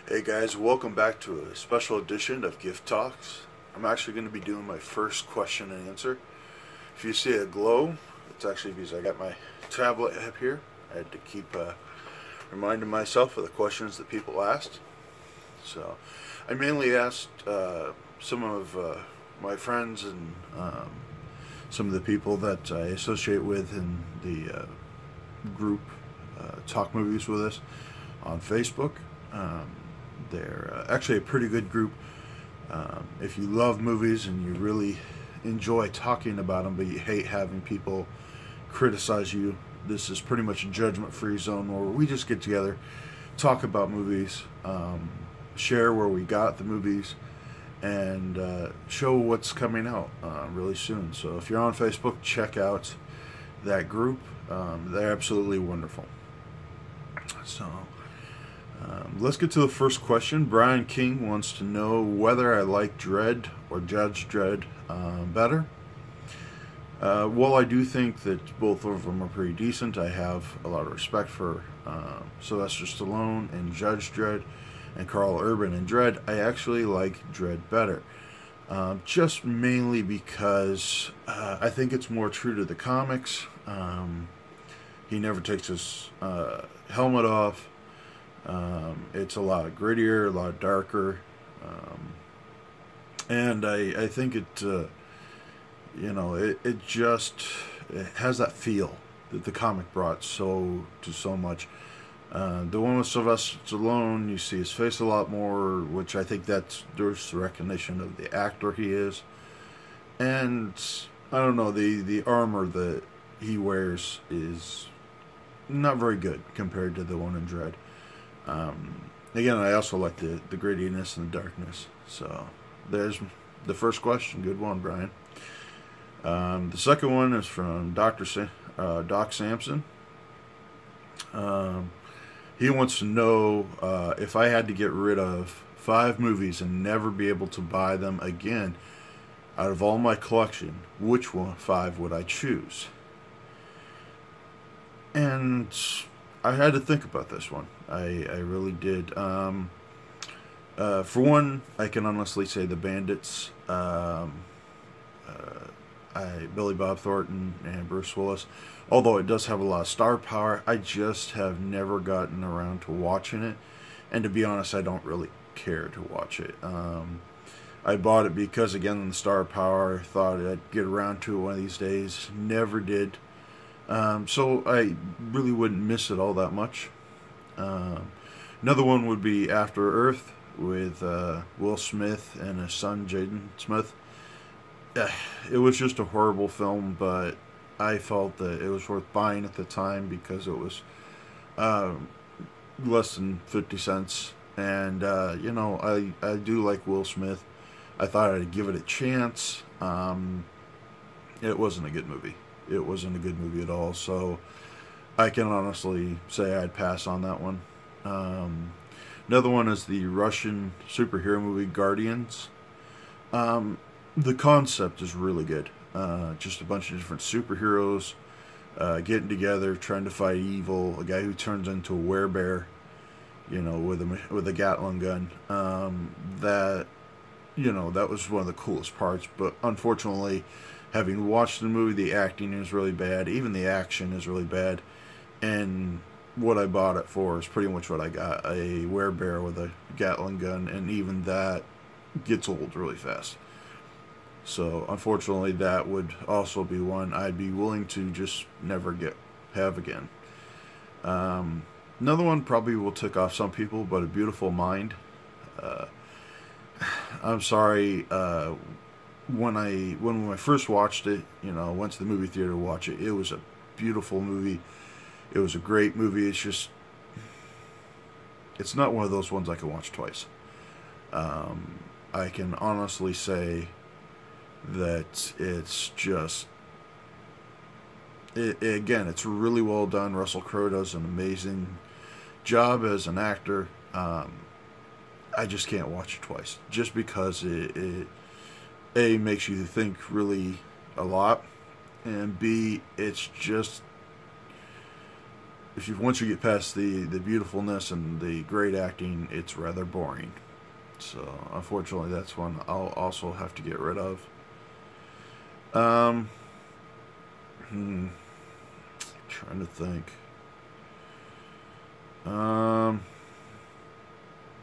Hey guys, welcome back to a special edition of Gift Talks. I'm actually going to be doing my first question and answer. If you see a glow, it's actually because I got my tablet up here. I had to keep reminding myself of the questions that people asked. So I mainly asked some of my friends and some of the people that I associate with in the group Talk Movies With Us on Facebook. They're actually a pretty good group. If you love movies and you really enjoy talking about them, but you hate having people criticize you, this is pretty much a judgment-free zone where we just get together, talk about movies, share where we got the movies, and show what's coming out really soon. So if you're on Facebook, check out that group. They're absolutely wonderful. So let's get to the first question. Brian King wants to know whether I like Dredd or Judge Dredd better. Well, I do think that both of them are pretty decent. I have a lot of respect for Sylvester Stallone and Judge Dredd and Carl Urban in Dredd. I actually like Dredd better. Just mainly because I think it's more true to the comics. He never takes his helmet off. It's a lot grittier, a lot darker, and I think it it has that feel that the comic brought so much. The one with Sylvester Stallone, you see his face a lot more, which I think there's the recognition of the actor he is, and I don't know, the armor that he wears is not very good compared to the one in Dredd. Again, I also like the grittiness and the darkness. So there's the first question. Good one, Brian. The second one is from Doc Sampson. He wants to know if I had to get rid of 5 movies and never be able to buy them again out of all my collection, which 5 would I choose? And I had to think about this one. I really did. For one, I can honestly say The Bandits. Billy Bob Thornton and Bruce Willis. Although it does have a lot of star power, I just have never gotten around to watching it. And to be honest, I don't really care to watch it. I bought it because, again, the star power. Thought I'd get around to it one of these days. Never did. So I really wouldn't miss it all that much. Another one would be After Earth with Will Smith and his son Jaden Smith. It was just a horrible film, but I felt that it was worth buying at the time because it was less than 50 cents. And, I do like Will Smith. I thought I'd give it a chance. It wasn't a good movie. It wasn't a good movie at all, so I can honestly say I'd pass on that one. Another one is the Russian superhero movie Guardians. The concept is really good. Just a bunch of different superheroes getting together, trying to fight evil. A guy who turns into a werebear, with a Gatling gun. That was one of the coolest parts. But unfortunately, having watched the movie, the acting is really bad. Even the action is really bad. And what I bought it for is pretty much what I got. A werebear with a Gatling gun. And even that gets old really fast. So, unfortunately, that would also be one I'd be willing to just never have again. Another one probably will tick off some people, but A Beautiful Mind. I'm sorry, when I first watched it, went to the movie theater to watch it, it was a beautiful movie. It was a great movie. It's not one of those ones I can watch twice. I can honestly say that it's just, again, it's really well done. Russell Crowe does an amazing job as an actor. I just can't watch it twice, just because it A, makes you think really a lot, and B, it's just once you get past the beautifulness and the great acting, it's rather boring. So unfortunately, that's one I'll also have to get rid of. Trying to think.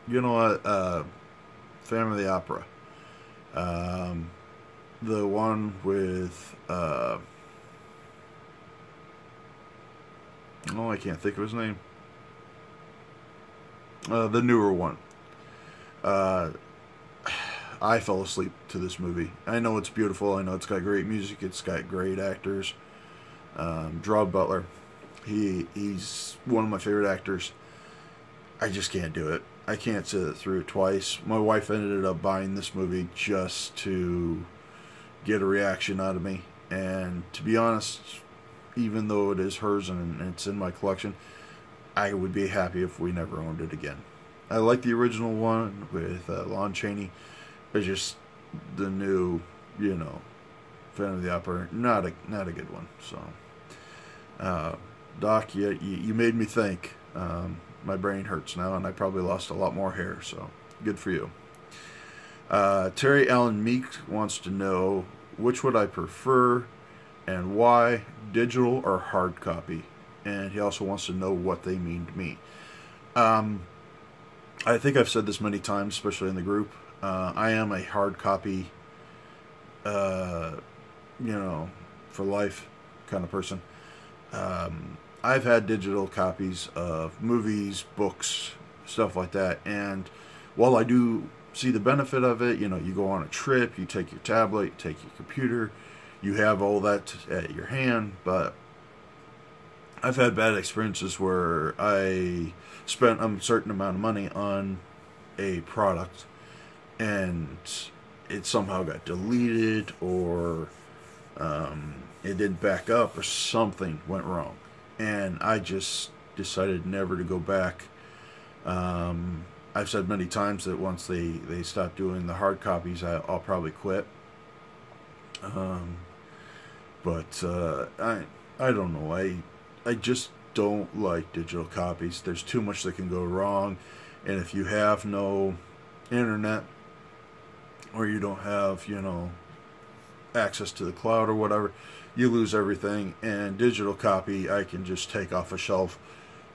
You know what? Phantom of the Opera. The one with oh, I can't think of his name. The newer one. I fell asleep to this movie. I know it's beautiful. I know it's got great music. It's got great actors. Gerard Butler. He's one of my favorite actors. I just can't do it. I can't sit it through twice. My wife ended up buying this movie just to get a reaction out of me. And to be honest, even though it is hers and it's in my collection, I would be happy if we never owned it again. I like the original one with Lon Chaney. It's just the new, Phantom of the Opera, not a good one. So, Doc, you made me think. My brain hurts now, and I probably lost a lot more hair. So, good for you. Terry Allen Meek wants to know, which would I prefer, and why, digital or hard copy? And he also wants to know what they mean to me. I think I've said this many times, especially in the group. I am a hard copy, for life kind of person. I've had digital copies of movies, books, stuff like that. And while I do see the benefit of it, you go on a trip, you take your tablet, you take your computer, you have all that at your hand. But I've had bad experiences where I spent a certain amount of money on a product and it somehow got deleted, or it didn't back up, or something went wrong, and I just decided never to go back. I've said many times that once they stop doing the hard copies, I'll probably quit. But I don't know. I just don't like digital copies. There's too much that can go wrong, and if you have no internet, or you don't have, access to the cloud or whatever, you lose everything. And digital copy, I can just take off a shelf,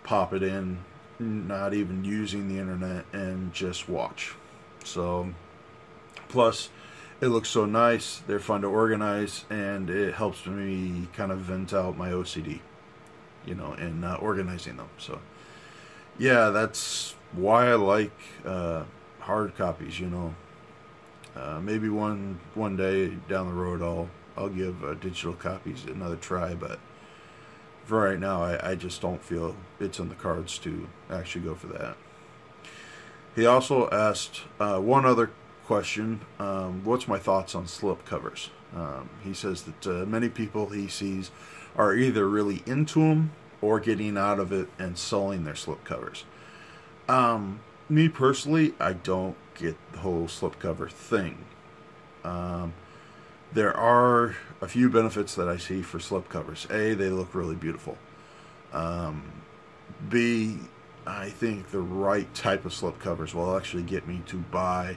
pop it in, not even using the internet, and just watch. So, plus, it looks so nice, they're fun to organize, and it helps me kind of vent out my OCD, in organizing them. So, yeah, that's why I like hard copies, maybe one day down the road I'll give digital copies another try, but for right now I just don't feel it's in the cards to actually go for that. He also asked one other question, what's my thoughts on slip covers? He says that many people he sees are either really into them or getting out of it and selling their slip covers. Me personally, I don't get the whole slipcover thing. There are a few benefits that I see for slipcovers. A, they look really beautiful. B, I think the right type of slipcovers will actually get me to buy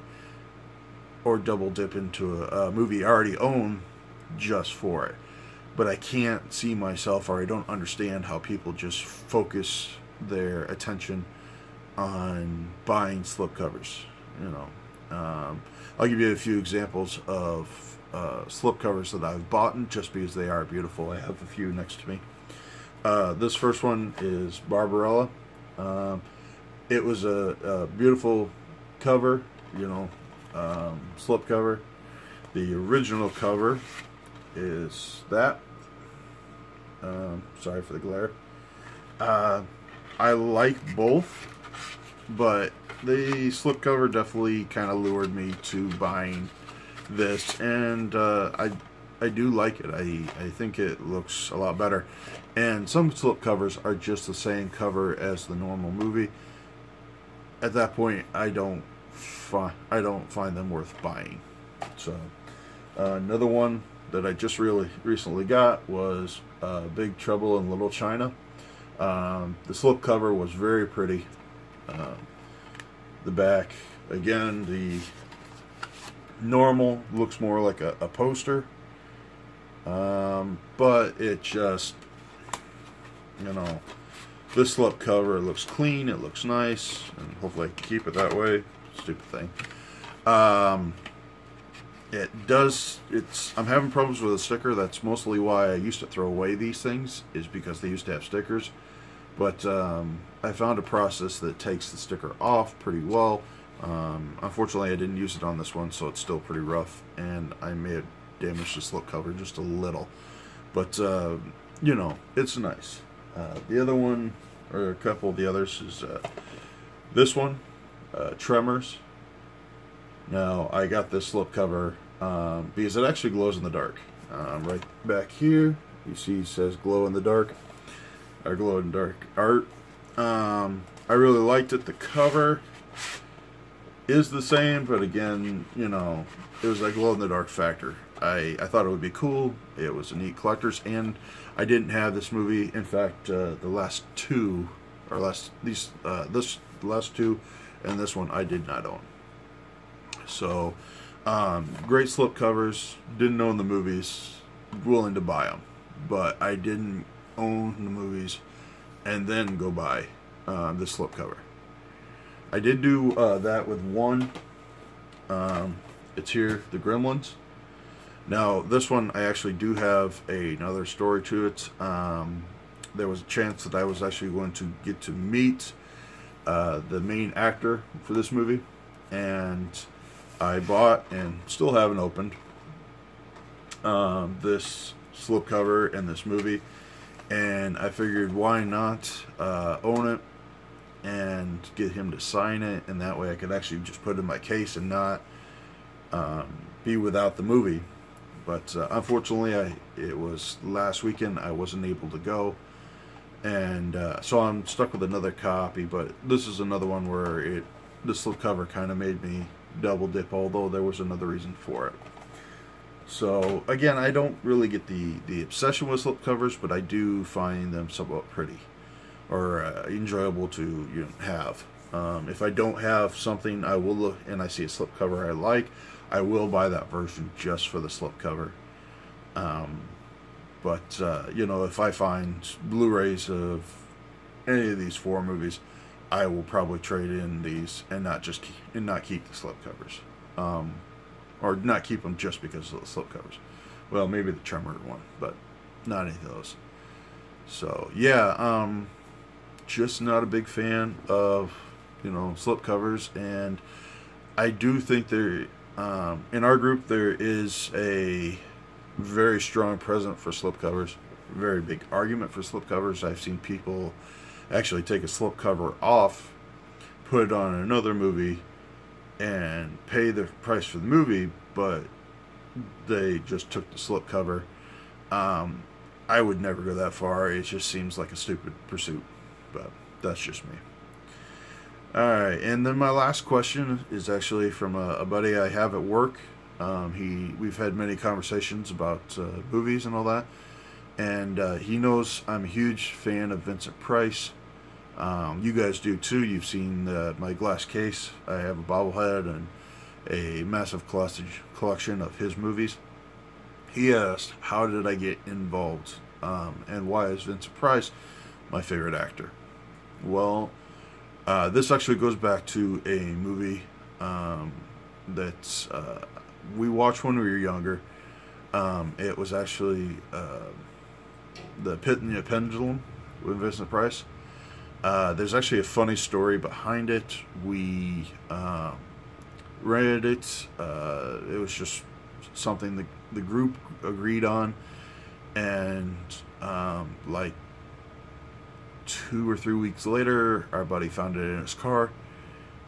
or double dip into a movie I already own just for it. But I can't see myself, or I don't understand how people just focus their attention on buying slipcovers. I'll give you a few examples of slipcovers that I've bought just because they are beautiful. I have a few next to me. This first one is Barbarella. It was a beautiful cover, slipcover. The original cover is that. Sorry for the glare. I like both, but the slipcover definitely kind of lured me to buying this, and I do like it. I think it looks a lot better. And some slipcovers are just the same cover as the normal movie. At that point, I don't find them worth buying. So another one that I just really recently got was Big Trouble in Little China. The slip cover was very pretty. The back, again, the normal looks more like a poster, but it just, you know, this slip cover looks clean, it looks nice, and hopefully I can keep it that way. Stupid thing. I'm having problems with a sticker. That's mostly why I used to throw away these things, is because they used to have stickers. But I found a process that takes the sticker off pretty well. Unfortunately, I didn't use it on this one, so it's still pretty rough, and I may have damaged the slip cover just a little. But, you know, it's nice. The other one, or a couple of the others, is this one, Tremors. Now, I got this slip cover because it actually glows in the dark. Right back here, you see it says glow in the dark, or glow in dark art. I really liked it. The cover is the same, but again, you know, it was a glow in the dark factor. I thought it would be cool. It was a neat collector's, and I didn't have this movie. In fact, the last two, or the last two, and this one I did not own. So, great slip covers. Didn't own the movies. Willing to buy them, but I didn't own the movies and then go buy the slip cover. I did do that with one. It's here, the Gremlins. Now, this one I actually do have another story to it. There was a chance that I was actually going to get to meet the main actor for this movie, and I bought and still haven't opened this slipcover and this movie, and I figured why not own it and get him to sign it, and that way I could actually just put it in my case and not be without the movie. But unfortunately, it was last weekend, I wasn't able to go, and so I'm stuck with another copy. But this is another one where the slipcover kind of made me double dip, although there was another reason for it. So again, I don't really get the obsession with slipcovers, but I do find them somewhat pretty or enjoyable to have. If I don't have something, I will look and I see a slipcover I like, I will buy that version just for the slipcover. But if I find Blu-rays of any of these 4 movies, I will probably trade in these and not keep the slipcovers, or not keep them just because of the slipcovers. Well, maybe the Tremor one, but not any of those. So yeah, just not a big fan of slipcovers, and I do think there in our group there is a very strong present for slipcovers, very big argument for slipcovers. I've seen people actually take a slipcover off, put it on another movie, and pay the price for the movie, but they just took the slipcover. I would never go that far. It just seems like a stupid pursuit, but that's just me. Alright, and then my last question is actually from a buddy I have at work. We've had many conversations about movies and all that, and he knows I'm a huge fan of Vincent Price. You guys do too. You've seen my glass case. I have a bobblehead and a massive collection of his movies. He asked, how did I get involved, and why is Vincent Price my favorite actor? Well, this actually goes back to a movie that we watched when we were younger. It was actually The Pit and the Pendulum with Vincent Price. There's actually a funny story behind it. We rented it. It was just something the group agreed on, and like 2 or 3 weeks later, our buddy found it in his car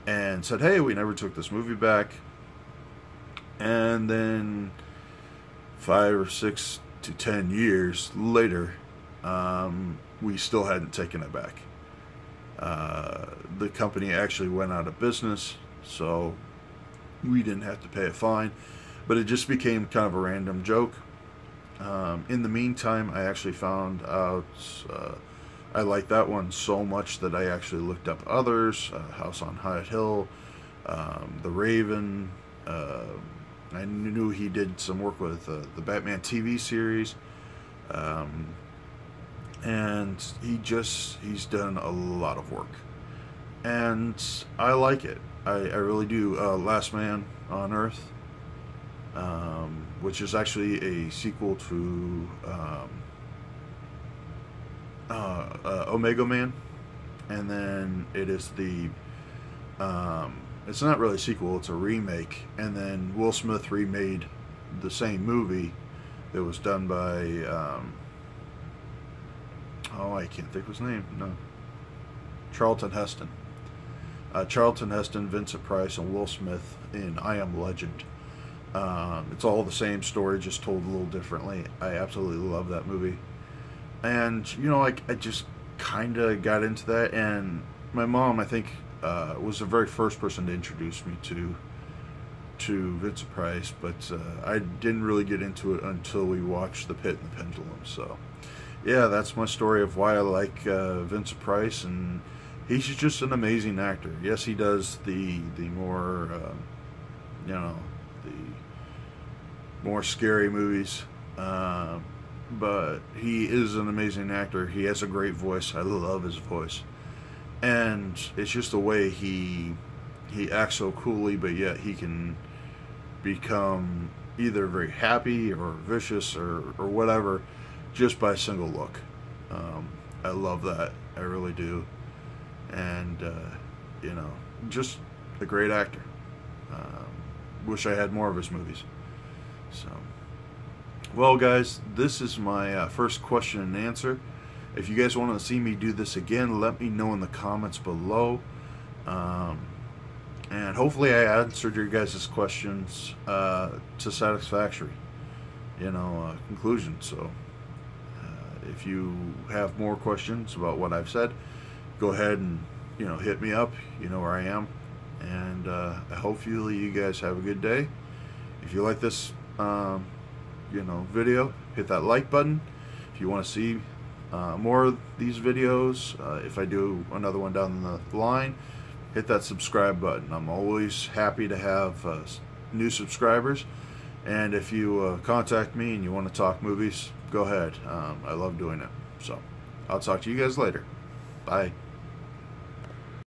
and said, hey, we never took this movie back. And then 5 or 6 to 10 years later, we still hadn't taken it back. The company actually went out of business, so we didn't have to pay a fine, but it just became kind of a random joke. In the meantime, I actually found out I like that one so much that I actually looked up others. House on Hyatt Hill, The Raven. I knew he did some work with the Batman TV series. And he's done a lot of work. And I like it. I really do. Last Man on Earth, which is actually a sequel to Omega Man, and then it is it's not really a sequel, it's a remake, and then Will Smith remade the same movie that was done by I can't think of his name. No, Charlton Heston. Charlton Heston, Vincent Price, and Will Smith in I Am Legend. It's all the same story, just told a little differently. I absolutely love that movie. And, you know, I just kind of got into that. And my mom, I think, was the very first person to introduce me to Vincent Price. But I didn't really get into it until we watched The Pit and the Pendulum. So, yeah, that's my story of why I like Vincent Price. And he's just an amazing actor. Yes, he does the more, you know, the more scary movies, but he is an amazing actor. He has a great voice. I love his voice, and it's just the way he acts so coolly, but yet he can become either very happy or vicious or whatever just by a single look. I love that. I really do. And you know, just a great actor. Wish I had more of his movies. So, well, guys, this is my first question and answer. If you guys want to see me do this again, let me know in the comments below. And hopefully I answered your guys' questions to satisfactory, you know, conclusion. So if you have more questions about what I've said, go ahead and, you know, hit me up. You know where I am. And hopefully you guys have a good day. If you like this you know, video, hit that like button. If you want to see more of these videos, if I do another one down the line, hit that subscribe button. I'm always happy to have new subscribers, and if you contact me and you want to talk movies, go ahead. I love doing it. So I'll talk to you guys later. Bye.